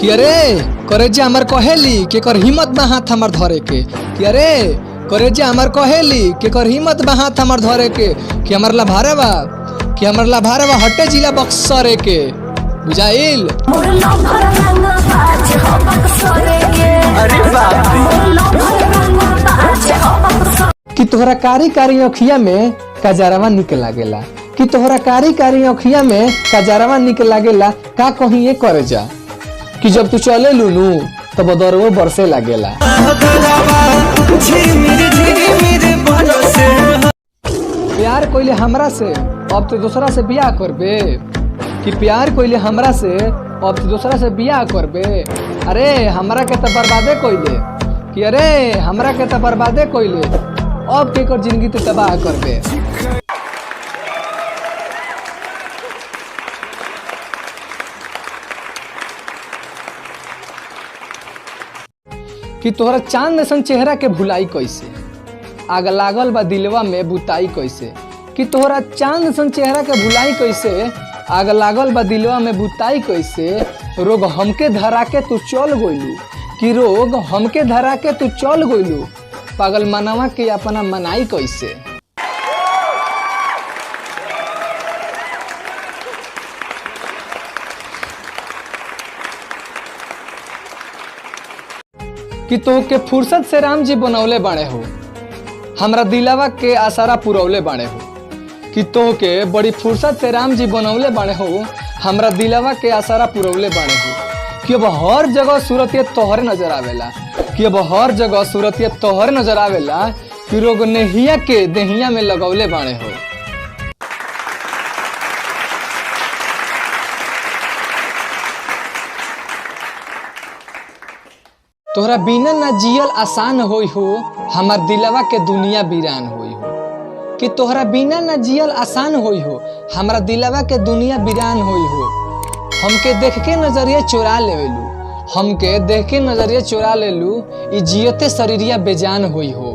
कि अरे करे जे हमार कहेली के कर हिम्मत बा हाथ हमार धरे के कि अरे करे जे हमार कहेली के कर हिम्मत बा हाथ हमार धरे के कि हमार लाभारे बा हटे जिला बक्सर के बुझाइल। कि तोहरा कारी कारी अखिया में कजरवा निक लागेला कि तोहरा कारी कारी अखिया में कजरवा निक लागेला का कहीं ये कर जा कि जब तू चले लूनू तो बदरवो बरसे लागेला। प्यार कोइले हमरा से अब तो दूसरा से बियाह करबे कि प्यार कोइले हमरा से अब तो दूसरा से बियाह करबे। अरे हमरा के तो बर्बादे कोइले कि अरे हमरा के तो बर्बादे कोइले अब के कर जिंदगी तो तबाह करबे। कि तोहरा चांद सन चेहरा के भुलाई कैसे आग लागल बा दिलवा में बुताई कैसे कि तोहरा चांद सन चेहरा के भुलाई कैसे आग लागल बा दिलवा में बुताई कैसे। रोग हमके धरा के तू चल गइलू कि रोग हमके धरा के तू चल गइलू पागल मनवा के अपना मनाई कैसे। कि तो के फुर्सत से राम जी बनौले बाणे हो हमरा दिलावा के आसारा पुरौले बाणे हो कि तो के बड़ी फुर्सत से राम जी बनौले बाणे हो हमरा दिलावा के आसारा पुरौले बाणे हो कि अब हर जगह सूरतिया तोहरे नजर आवेला कि अब हर जगह सूरतिया तोहरे नजर आवेला कि रोग नेहिया के देहिया में लगौले बाणे हो। तोहरा बिना ना जियल आसान होई हो हमार दिलवा के दुनिया वीरान होई हो कि तोहरा बिना ना जियल आसान होई हो हमारा दिलवा के दुनिया वीरान होई हो। हमके देख के नजरिया चुरा लेवेलू हमके देख के नजरिया चुरा लेलू ई जियते शरीरिया बेजान होई हो।